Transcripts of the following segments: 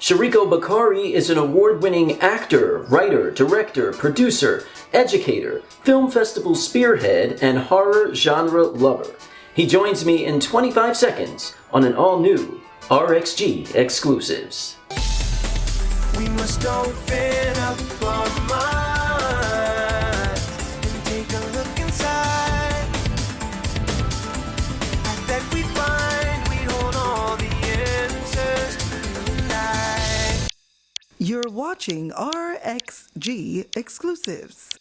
Shreco Bakari is an award-winning actor, writer, director, producer, educator, film festival spearhead, and horror genre lover. He joins me in 25 seconds on an all-new RXG Exclusives. We must open up our minds and take a look inside. That we find we hold all the answers tonight. You're watching RXG Exclusives.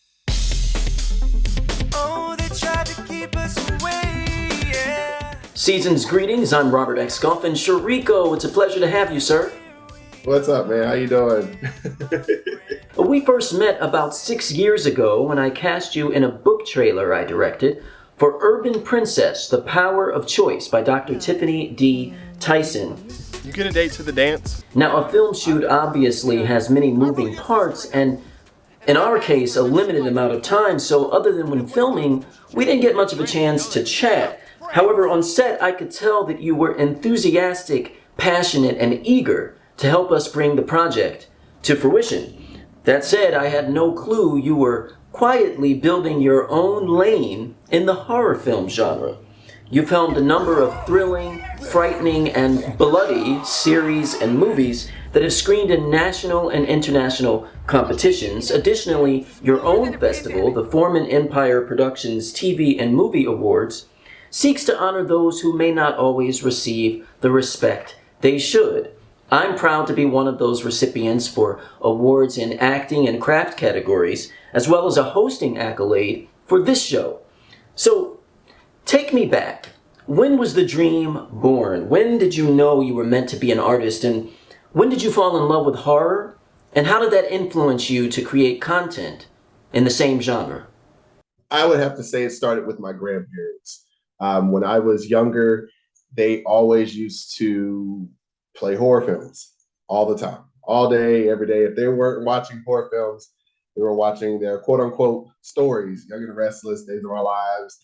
Oh, they tried to keep us away, yeah. Season's greetings, I'm Robert X. Golphin Shreco. It's a pleasure to have you, sir. What's up, man? How you doing? We first met about 6 years ago when I cast you in a book trailer I directed for Urban Princess, The Power of Choice by Dr. Tiffany D. Tyson. You get a date to the dance? Now, a film shoot obviously has many moving parts, and in our case, a limited amount of time, so other than when filming, we didn't get much of a chance to chat. However, on set, I could tell that you were enthusiastic, passionate, and eager to help us bring the project to fruition. That said, I had no clue you were quietly building your own lane in the horror film genre. You filmed a number of thrilling, frightening, and bloody series and movies that have screened in national and international competitions. Additionally, your own festival, the Foreman Empire Productions TV and Movie Awards, seeks to honor those who may not always receive the respect they should. I'm proud to be one of those recipients for awards in acting and craft categories, as well as a hosting accolade for this show. So, take me back. When was the dream born? When did you know you were meant to be an artist? And when did you fall in love with horror? And how did that influence you to create content in the same genre? I would have to say it started with my grandparents. When I was younger, they always used to play horror films all the time, all day, every day. If they weren't watching horror films, they were watching their quote unquote stories, Young and the Restless, Days of Our Lives,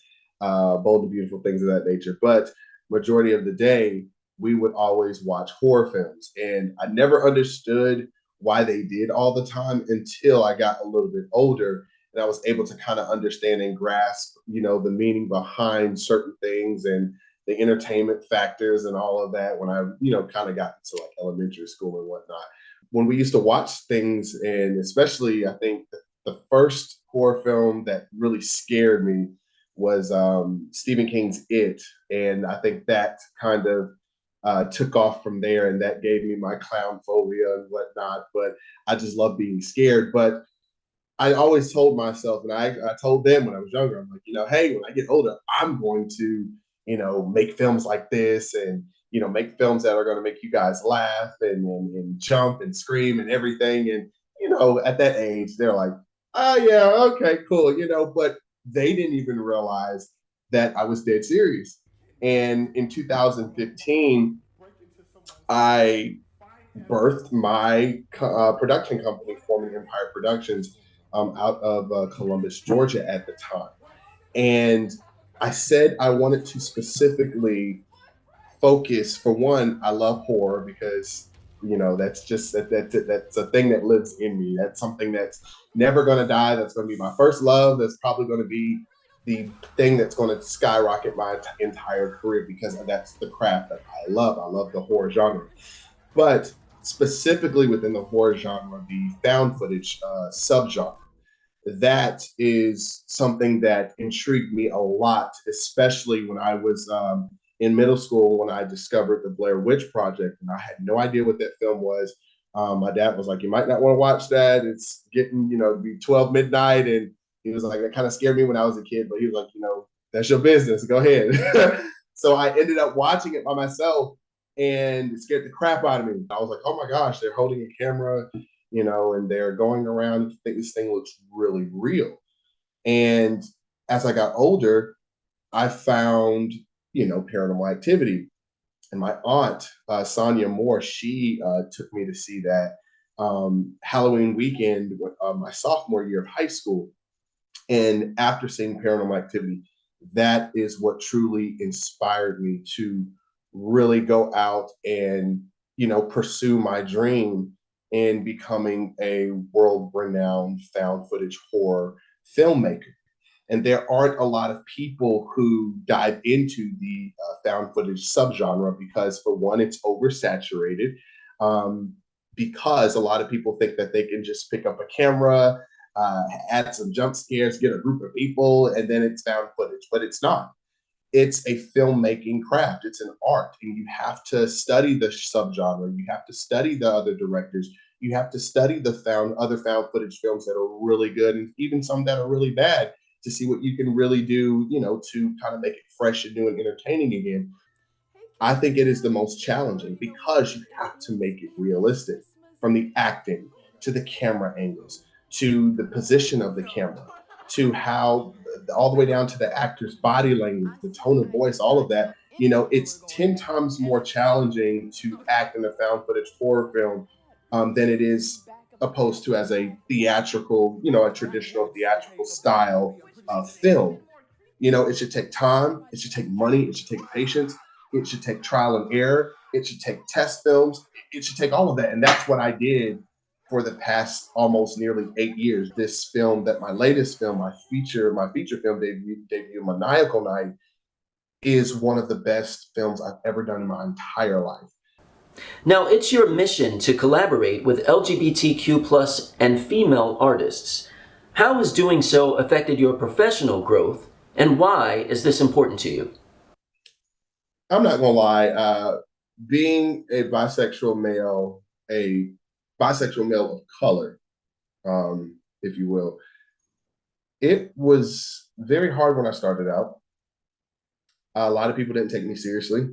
Bold and Beautiful, things of that nature. But majority of the day, we would always watch horror films. And I never understood why they did all the time until I got a little bit older and I was able to kind of understand and grasp, the meaning behind certain things and the entertainment factors and all of that when I, kind of got into like elementary school and whatnot. When we used to watch things, and especially I think the first horror film that really scared me was Stephen King's It. And I think that kind of took off from there, and that gave me my clown phobia and whatnot. But I just love being scared. But I always told myself, and I told them when I was younger, I'm like, hey, when I get older, I'm going to make films like this and, make films that are going to make you guys laugh and jump and scream and everything. And, at that age, they're like, oh, yeah, okay, cool, but they didn't even realize that I was dead serious. And in 2015, I birthed my production company, Foreman Empire Productions, out of Columbus, Georgia at the time. And I said I wanted to specifically focus, for one, I love horror because, that's just, that's a thing that lives in me. That's something that's never going to die. That's going to be my first love. That's probably going to be the thing that's going to skyrocket my entire career because that's the craft that I love. I love the horror genre. But specifically within the horror genre, the found footage subgenre, that is something that intrigued me a lot, especially when I was in middle school when I discovered the Blair Witch Project, and I had no idea what that film was. My dad was like, "You might not want to watch that. It's getting, to be 12 midnight," and he was like, "That kind of scared me when I was a kid," but he was like, "That's your business. Go ahead." So I ended up watching it by myself, and it scared the crap out of me. I was like, "Oh my gosh, they're holding a camera." And they're going around and think this thing looks really real. And as I got older, I found, Paranormal Activity. And my aunt, Sonia Moore, she took me to see that Halloween weekend, my sophomore year of high school. And after seeing Paranormal Activity, that is what truly inspired me to really go out and, pursue my dream in becoming a world-renowned found footage horror filmmaker. And there aren't a lot of people who dive into the found footage subgenre because, for one, it's oversaturated. Um, because a lot of people think that they can just pick up a camera, add some jump scares, get a group of people, and then it's found footage. But it's not. It's a filmmaking craft. It's an art, and you have to study the subgenre. You have to study the other directors. You have to study the other found footage films that are really good, and even some that are really bad, to see what you can really do, to kind of make it fresh and new and entertaining again. I think it is the most challenging because you have to make it realistic, from the acting to the camera angles to the position of the camera to how, all the way down to the actor's body language, the tone of voice, all of that. It's 10 times more challenging to act in a found footage horror film than it is opposed to as a theatrical, a traditional theatrical style of film. It should take time, it should take money, it should take patience, it should take trial and error, it should take test films, it should take all of that. And that's what I did for the past almost nearly 8 years. This film, that my latest film, my feature film debut, Maniacal Night, is one of the best films I've ever done in my entire life. Now, it's your mission to collaborate with LGBTQ plus and female artists. How has doing so affected your professional growth, and why is this important to you? I'm not gonna lie, being a bisexual male of color, if you will, it was very hard when I started out. A lot of people didn't take me seriously.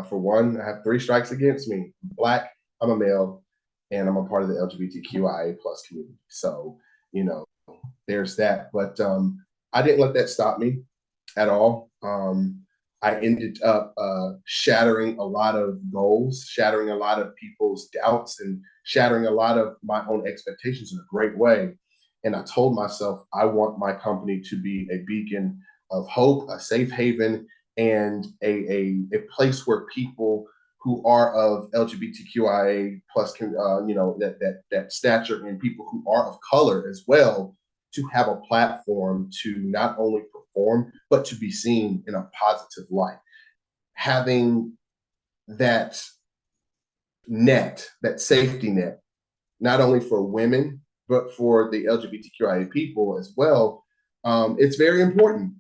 For one, I have three strikes against me. I'm Black, I'm a male, and I'm a part of the LGBTQIA plus community. So, you know, there's that. But I didn't let that stop me at all. I ended up shattering a lot of goals, shattering a lot of people's doubts, and shattering a lot of my own expectations in a great way. And I told myself, I want my company to be a beacon of hope, a safe haven, and a place where people who are of LGBTQIA plus, that stature, and people who are of color as well, to have a platform to not only perform, but to be seen in a positive light. Having that that safety net, not only for women, but for the LGBTQIA people as well, it's very important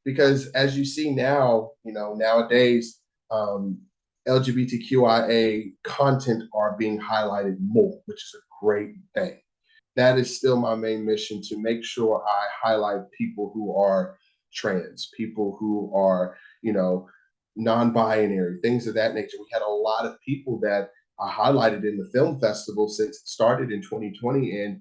because, as you see now, nowadays, um, LGBTQIA content are being highlighted more, which is a great thing. That is still my main mission, to make sure I highlight people who are trans, people who are, non-binary, things of that nature. We had a lot of people that I highlighted in the film festival since it started in 2020. And,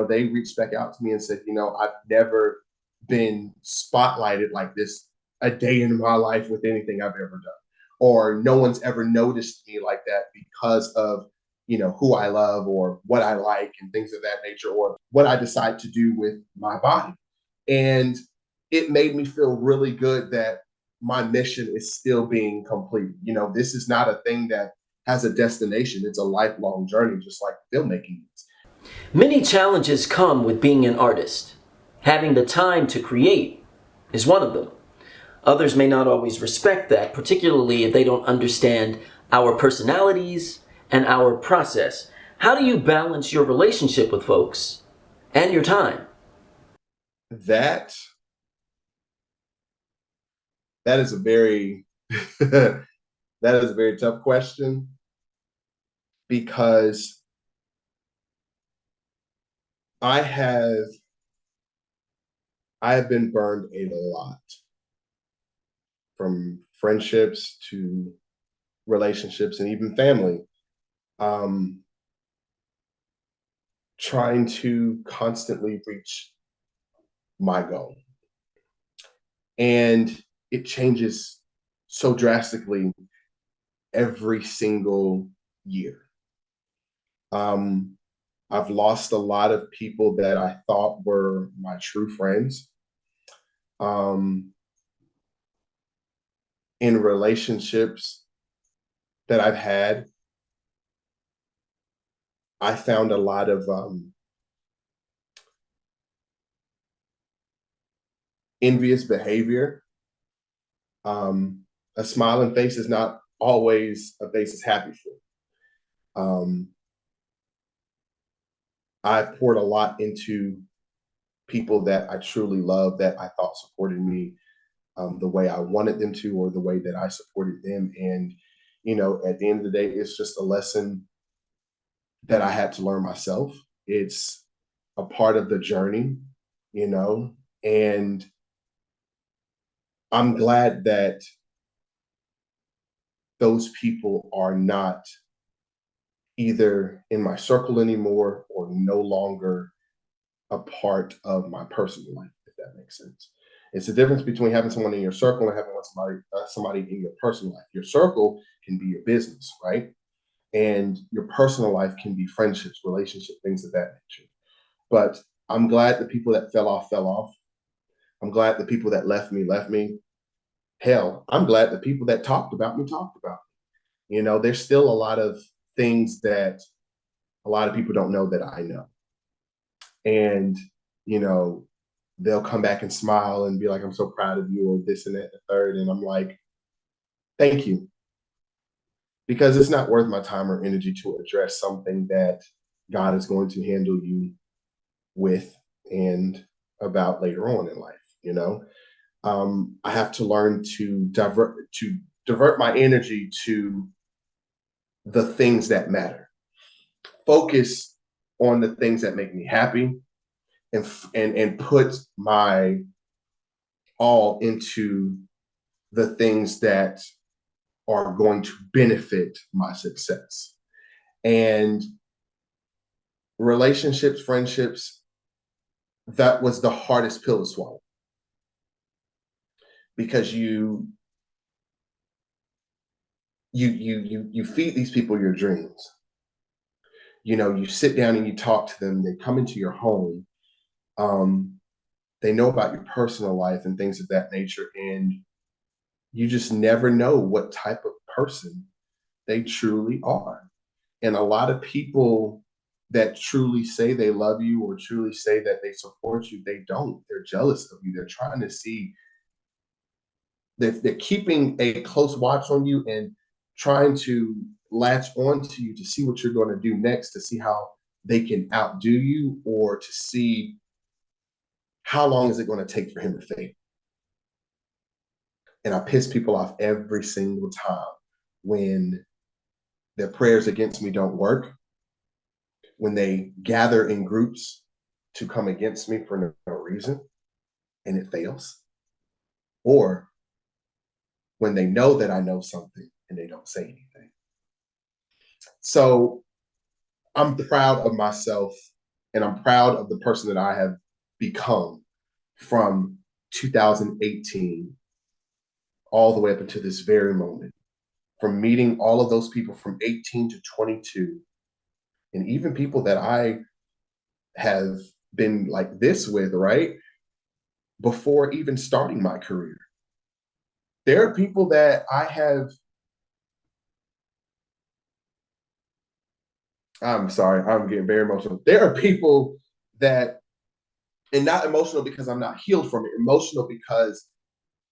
they reached back out to me and said, I've never been spotlighted like this a day in my life with anything I've ever done. Or no one's ever noticed me like that because of, who I love or what I like and things of that nature, or what I decide to do with my body. And it made me feel really good that my mission is still being completed. This is not a thing that has a destination. It's a lifelong journey, just like filmmaking is. Many challenges come with being an artist. Having the time to create is one of them. Others may not always respect that, particularly if they don't understand our personalities and our process. How do you balance your relationship with folks and your time? That that is a very that is a very tough question, because I have I have been burned a lot, from friendships to relationships and even family. Um, trying to constantly reach my goal. And it changes so drastically every single year. Um, I've lost a lot of people that I thought were my true friends, um, in relationships that I've had. I found a lot of envious behavior. A smiling face is not always a face that's happy for. I poured a lot into people that I truly love, that I thought supported me the way I wanted them to, or the way that I supported them. And, at the end of the day, it's just a lesson that I had to learn myself. It's a part of the journey, and I'm glad that those people are not either in my circle anymore or no longer a part of my personal life, if that makes sense. It's the difference between having someone in your circle and having somebody in your personal life. Your circle can be your business, right? And your personal life can be friendships, relationships, things of that nature. But I'm glad the people that fell off fell off. I'm glad the people that left me left me. Hell, I'm glad the people that talked about me talked about me. There's still a lot of things that a lot of people don't know that I know. And, you know, they'll come back and smile and be like, I'm so proud of you, or this and that and the third. And I'm like, thank you. Because it's not worth my time or energy to address something that God is going to handle you with and about later on in life. I have to learn to divert my energy to the things that matter. Focus on the things that make me happy, and put my all into the things that are going to benefit my success. And relationships, friendships, that was the hardest pill to swallow, because you feed these people your dreams. You sit down and you talk to them, they come into your home, um, they know about your personal life and things of that nature, and you just never know what type of person they truly are. And a lot of people that truly say they love you or truly say that they support you, they don't. They're jealous of you. They're trying to see, they're keeping a close watch on you and trying to latch on to you to see what you're going to do next, to see how they can outdo you, or to see how long is it going to take for him to fail. And I piss people off every single time when their prayers against me don't work, when they gather in groups to come against me for no reason and it fails, or when they know that I know something and they don't say anything. So I'm proud of myself, and I'm proud of the person that I have become from 2018 all the way up until this very moment. From meeting all of those people from 18 to 22, and even people that I have been like this with, right? Before even starting my career. There are people that I'm sorry, I'm getting very emotional. There are people that, and not emotional because I'm not healed from it, emotional because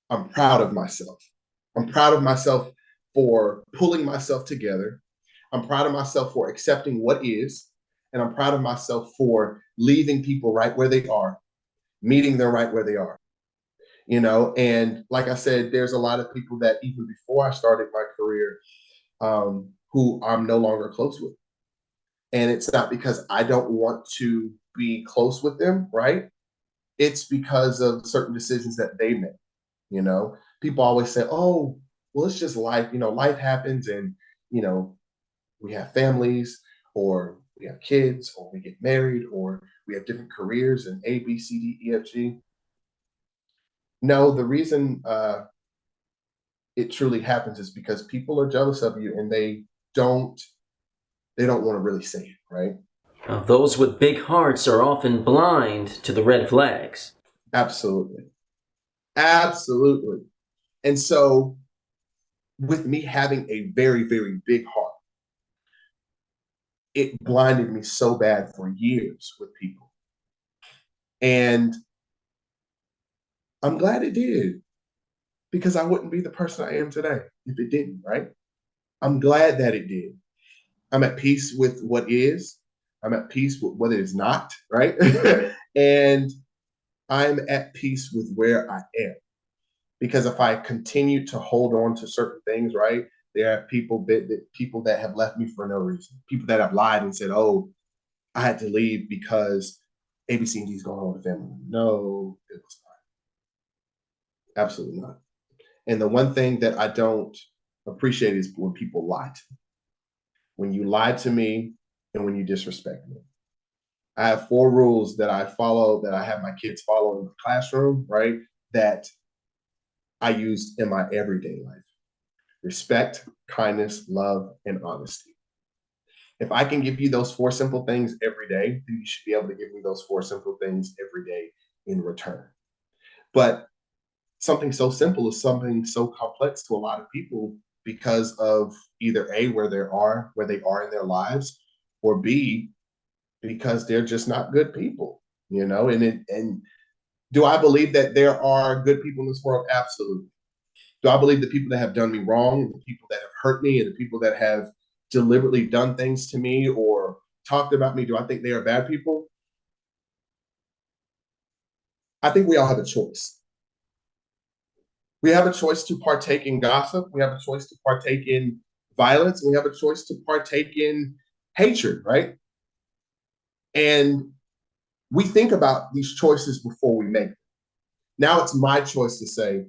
I'm proud of myself. I'm proud of myself for pulling myself together. I'm proud of myself for accepting what is. And I'm proud of myself for leaving people right where they are, meeting them right where they are. And like I said, there's a lot of people that even before I started my career, who I'm no longer close with. And it's not because I don't want to be close with them, right? It's because of certain decisions that they made. People always say, oh, well, it's just life. Life happens, and, you know, we have families, or we have kids, or we get married, or we have different careers, and A, B, C, D, E, F, G. No, the reason it truly happens is because people are jealous of you, and don't they don't want to really say it, right? Now, those with big hearts are often blind to the red flags. Absolutely. Absolutely. And so, with me having a very, very big heart, it blinded me so bad for years with people. And I'm glad it did, because I wouldn't be the person I am today if it didn't, right? I'm glad that it did. I'm at peace with what is. I'm at peace with what is not, right? And I'm at peace with where I am. Because if I continue to hold on to certain things, right, there are people that have left me for no reason. People that have lied and said, "Oh, I had to leave because ABC and D's going on with the family." No, it was not. Absolutely not. And the one thing that I don't appreciate is when people lie to me. When you lie to me and when you disrespect me. I have 4 rules that I follow, that I have my kids follow in the classroom, right? That I use in my everyday life: respect, kindness, love, and honesty. If I can give you those 4 simple things every day, then you should be able to give me those 4 simple things every day in return. But something so simple is something so complex to a lot of people because of either A, where they are in their lives, or B, because they're just not good people, you know? And do I believe that there are good people in this world? Absolutely. Do I believe the people that have done me wrong, and the people that have hurt me, and the people that have deliberately done things to me or talked about me, do I think they are bad people? I think we all have a choice. We have a choice to partake in gossip. We have a choice to partake in violence. We have a choice to partake in hatred, right? And we think about these choices before we make them. Now it's my choice to say,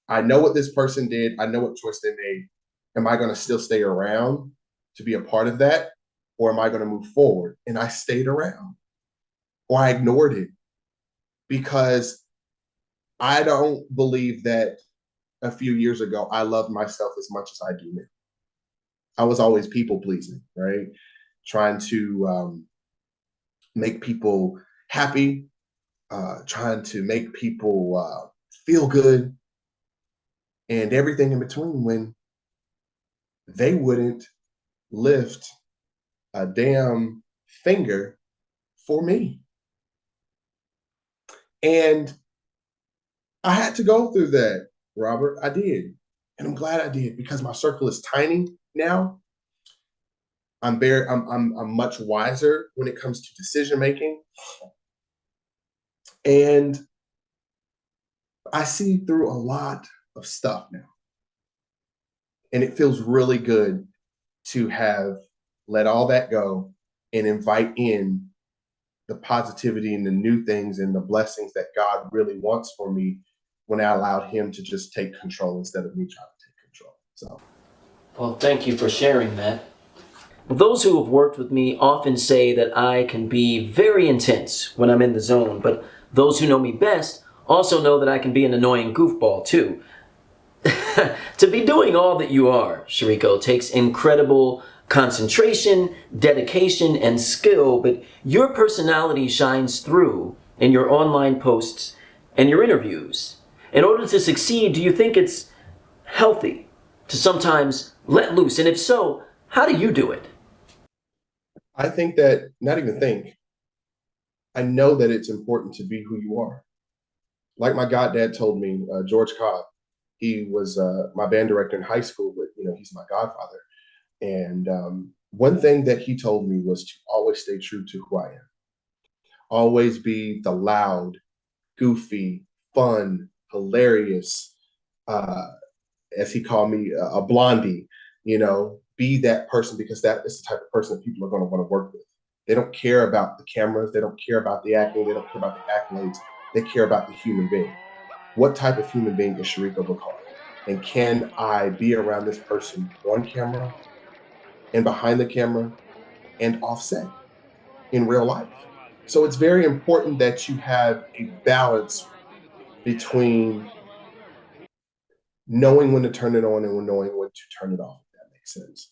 I know what this person did. I know what choice they made. Am I going to still stay around to be a part of that? Or am I going to move forward? And I stayed around, or I ignored it, because I don't believe that a few years ago I loved myself as much as I do now. I was always people pleasing, right? Trying to make people happy, trying to make people feel good, and everything in between, when they wouldn't lift a damn finger for me. And I had to go through that, Robert. I did. And I'm glad I did, because my circle is tiny now. I'm much wiser when it comes to decision making. And I see through a lot of stuff now. And it feels really good to have let all that go and invite in the positivity and the new things and the blessings that God really wants for me, when I allowed Him to just take control instead of me trying to take control. So, Well, thank you for sharing that. Those who have worked with me often say that I can be very intense when I'm in the zone, but those who know me best also know that I can be an annoying goofball too. To be doing all that you are, Shreco, takes incredible concentration, dedication, and skill, but your personality shines through in your online posts and your interviews. In order to succeed, do you think it's healthy to sometimes let loose? And if so, how do you do it? I think that, not even think, I know that it's important to be who you are. Like my goddad told me, George Cobb, he was my band director in high school, but he's my godfather. And one thing that he told me was to always stay true to who I am. Always be the loud, goofy, fun, hilarious, uh, as he called me, a blondie. Be that person, because that is the type of person that people are going to want to work with. They don't care about the cameras. They don't care about the acting. They don't care about the accolades. They care about the human being. What type of human being is Shreco Bakari? And can I be around this person on camera and behind the camera and offset in real life? So it's very important that you have a balance between knowing when to turn it on and knowing when to turn it off, if that makes sense.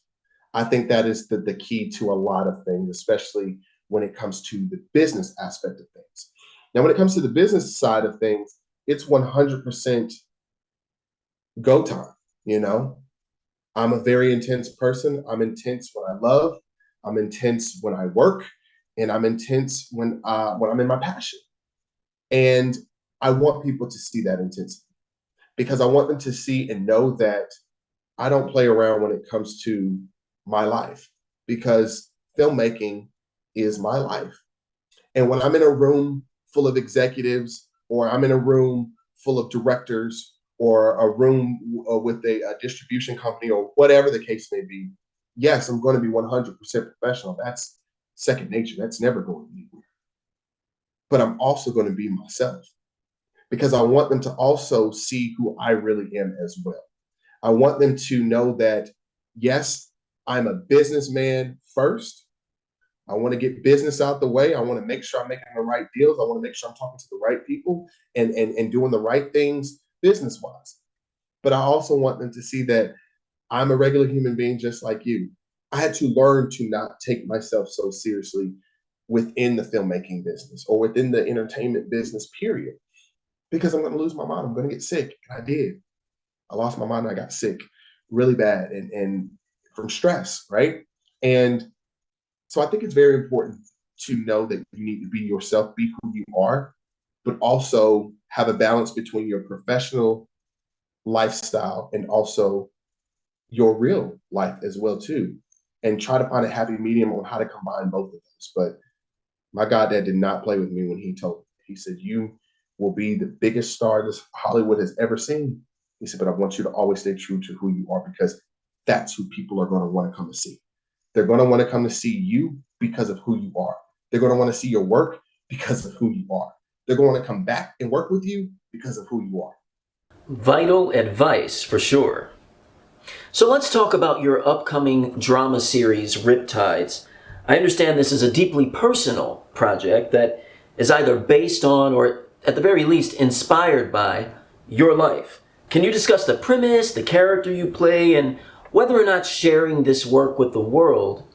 I think that is the key to a lot of things, especially when it comes to the business aspect of things. Now, when it comes to the business side of things, it's 100% go time. I'm a very intense person. I'm intense when I love. I'm intense when I work, and I'm intense when I'm in my passion. And I want people to see that intensity because I want them to see and know that I don't play around when it comes to my life because filmmaking is my life. And when I'm in a room full of executives, or I'm in a room full of directors, or a room with a distribution company, or whatever the case may be, yes, I'm going to be 100% professional. That's second nature. That's never going anywhere. But I'm also going to be myself because I want them to also see who I really am as well. I want them to know that, yes, I'm a businessman first. I want to get business out the way. I want to make sure I'm making the right deals. I want to make sure I'm talking to the right people and doing the right things business wise. But I also want them to see that I'm a regular human being just like you. I had to learn to not take myself so seriously within the filmmaking business or within the entertainment business, period, because I'm going to lose my mind. I'm going to get sick. And I did. I lost my mind. And I got sick really bad and from stress, right? And so I think it's very important to know that you need to be yourself, be who you are, but also have a balance between your professional lifestyle and also your real life as well too, and try to find a happy medium on how to combine both of those. But my goddad did not play with me when he told me. He said, "You will be the biggest star this Hollywood has ever seen." He said, "But I want you to always stay true to who you are because that's who people are going to want to come to see. They're going to want to come to see you because of who you are. They're going to want to see your work because of who you are. They're going to come back and work with you because of who you are." Vital advice for sure. So let's talk about your upcoming drama series, Riptides. I understand this is a deeply personal project that is either based on or at the very least inspired by your life. Can you discuss the premise, the character you play, and whether or not sharing this work with the world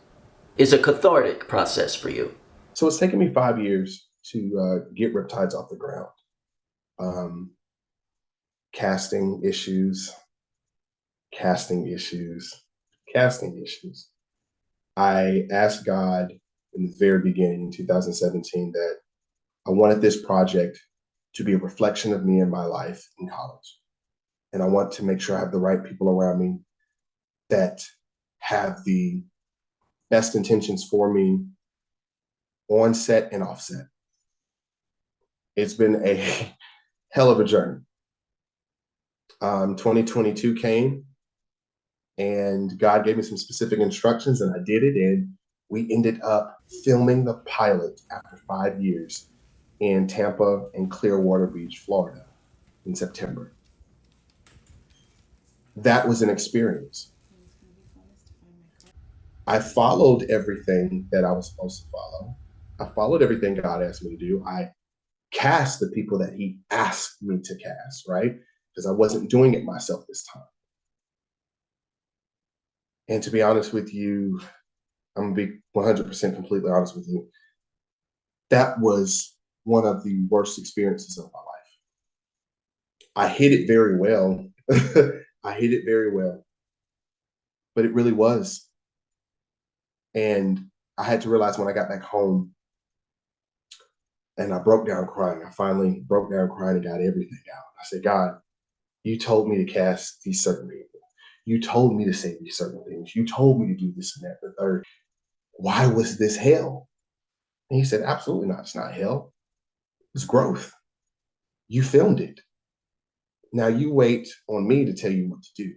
is a cathartic process for you? So it's taken me 5 years to get Riptides off the ground. Um, casting issues, casting issues, casting issues. I asked God in the very beginning in 2017 that I wanted this project to be a reflection of me in my life in college. And I want to make sure I have the right people around me that have the best intentions for me on set and off set. It's been a hell of a journey. 2022 came and God gave me some specific instructions and I did it. And we ended up filming the pilot after 5 years in Tampa and Clearwater Beach, Florida in September. That was an experience. I followed everything that I was supposed to follow. I followed everything God asked me to do. I cast the people that He asked me to cast, right? Because I wasn't doing it myself this time. And to be honest with you, I'm gonna be 100% completely honest with you. That was one of the worst experiences of my life. I hid it very well. I hid it very well, but it really was. And I had to realize when I got back home and I broke down crying. I finally broke down crying and got everything out. I said, God, you told me to cast these certain people. You told me to say these certain things. You told me to do this and that, the third. Why was this hell? And He said, absolutely not. It's not hell. It's growth. You filmed it. Now you wait on me to tell you what to do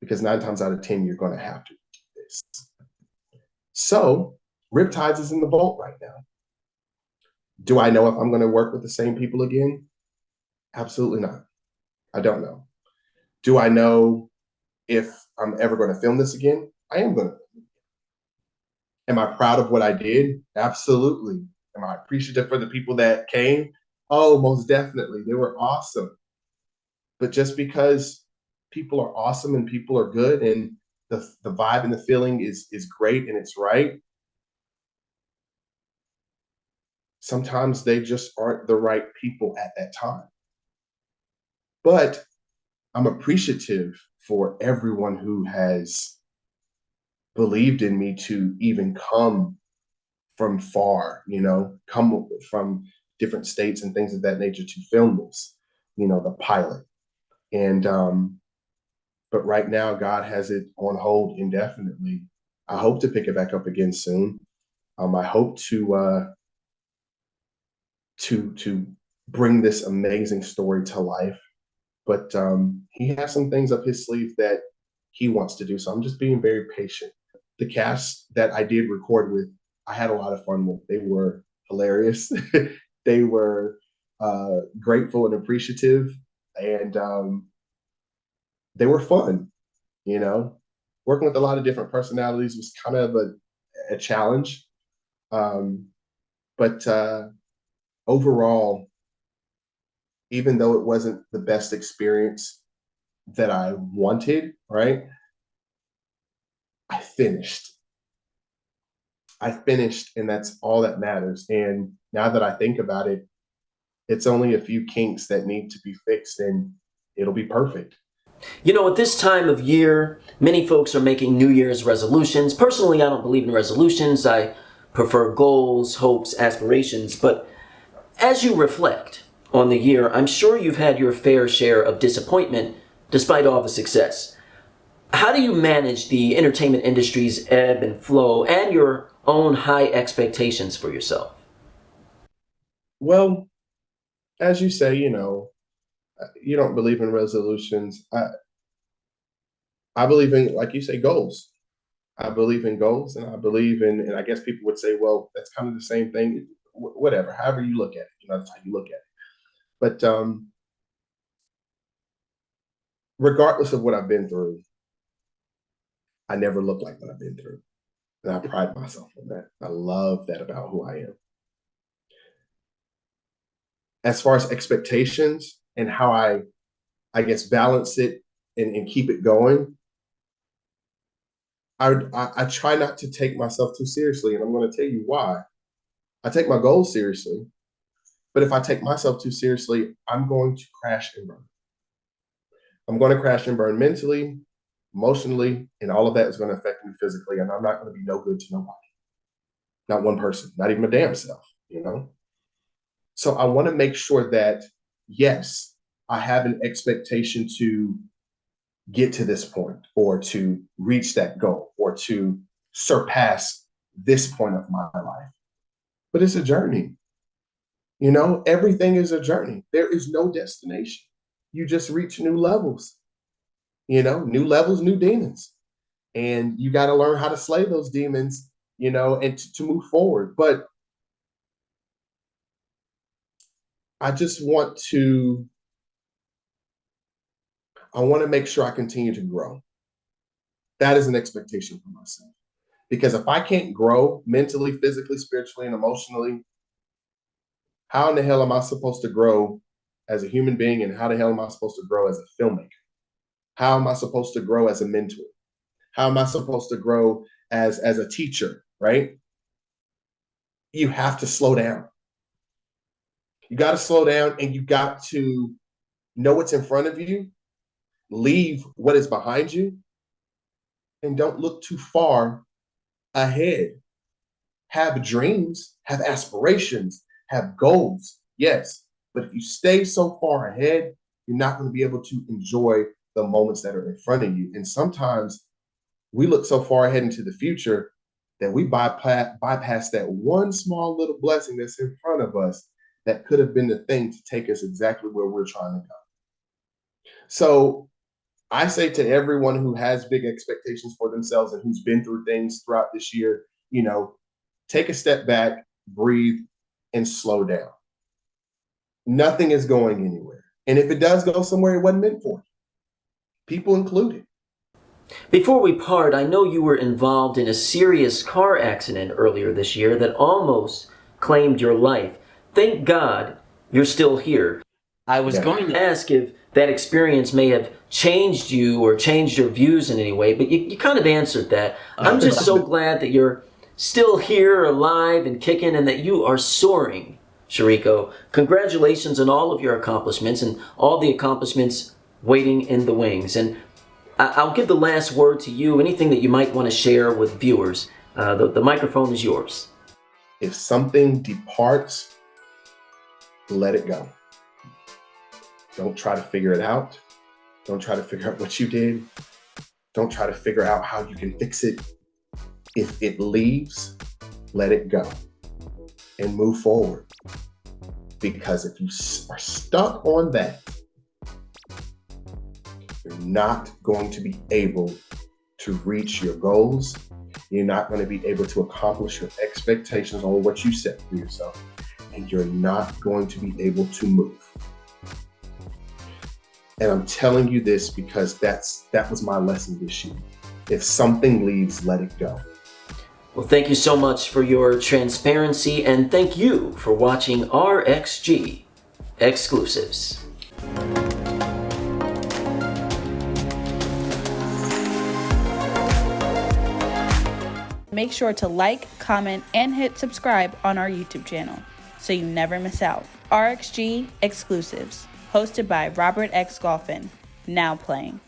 because 9 times out of 10, you're going to have to do this. So Riptides is in the vault right now. Do I know if I'm going to work with the same people again? Absolutely not. I don't know. Do I know if I'm ever going to film this again? I am going to. Am I proud of what I did? Absolutely. Am I appreciative for the people that came? Oh, most definitely. They were awesome. But just because people are awesome and people are good and the vibe and the feeling is great and it's right, sometimes they just aren't the right people at that time. But I'm appreciative for everyone who has believed in me to even come from far, come from different states and things of that nature to film this, the pilot. And but right now, God has it on hold indefinitely. I hope to pick it back up again soon. I hope to bring this amazing story to life. But he has some things up his sleeve that he wants to do. So I'm just being very patient. The cast that I did record with, I had a lot of fun with. They were hilarious. They were grateful and appreciative, and they were fun. Working with a lot of different personalities was kind of a challenge. But overall, even though it wasn't the best experience that I wanted, right? I finished. And that's all that matters. And now that I think about it, it's only a few kinks that need to be fixed and it'll be perfect. At this time of year, many folks are making New Year's resolutions. Personally, I don't believe in resolutions. I prefer goals, hopes, aspirations. But as you reflect on the year, I'm sure you've had your fair share of disappointment despite all the success. How do you manage the entertainment industry's ebb and flow and your own high expectations for yourself? Well, as you say, you don't believe in resolutions. I believe in, like you say, goals. I believe in goals, and I believe in, and I guess people would say, well, that's kind of the same thing. Whatever, however you look at it, that's how you look at it. But regardless of what I've been through, I never look like what I've been through. And I pride myself on that. I love that about who I am. As far as expectations and how I guess, balance it and keep it going, I try not to take myself too seriously. And I'm going to tell you why. I take my goals seriously. But if I take myself too seriously, I'm going to crash and burn. I'm going to crash and burn mentally, emotionally, and all of that is going to affect me physically. And I'm not going to be no good to nobody. Not one person, not even my damn self, So I want to make sure that, yes, I have an expectation to get to this point or to reach that goal or to surpass this point of my life. But it's a journey. Everything is a journey. There is no destination. You just reach new levels, new levels, new demons. And you got to learn how to slay those demons, and to move forward. But I just want to make sure I continue to grow. That is an expectation for myself. Because if I can't grow mentally, physically, spiritually, and emotionally, how in the hell am I supposed to grow as a human being? And how the hell am I supposed to grow as a filmmaker? How am I supposed to grow as a mentor? How am I supposed to grow as a teacher, right? You have to slow down. You got to slow down and you got to know what's in front of you, leave what is behind you, and don't look too far ahead. Have dreams, have aspirations, have goals, yes. But if you stay so far ahead, you're not going to be able to enjoy the moments that are in front of you. And sometimes we look so far ahead into the future that we bypass that one small little blessing that's in front of us that could have been the thing to take us exactly where we're trying to go. So I say to everyone who has big expectations for themselves and who's been through things throughout this year, take a step back, breathe, and slow down. Nothing is going anywhere. And if it does go somewhere, it wasn't meant for it. People included. Before we part, I know you were involved in a serious car accident earlier this year that almost claimed your life. Thank God you're still here. I was going to ask if that experience may have changed you or changed your views in any way, but you kind of answered that. I'm just so glad that you're still here, alive and kicking, and that you are soaring, Shreco. Congratulations on all of your accomplishments and all the accomplishments waiting in the wings. And I'll give the last word to you. Anything that you might want to share with viewers. The microphone is yours. If something departs, let it go. Don't try to figure it out. Don't try to figure out what you did. Don't try to figure out how you can fix it. If it leaves, let it go and move forward. Because if you are stuck on that, you're not going to be able to reach your goals. You're not going to be able to accomplish your expectations on what you set for yourself. And you're not going to be able to move. And I'm telling you this because that was my lesson this year. If something leaves, let it go. Well, thank you so much for your transparency, and thank you for watching RXG Exclusives. Make sure to like, comment, and hit subscribe on our YouTube channel so you never miss out. RXG Exclusives, hosted by Robert X. Golphin, now playing.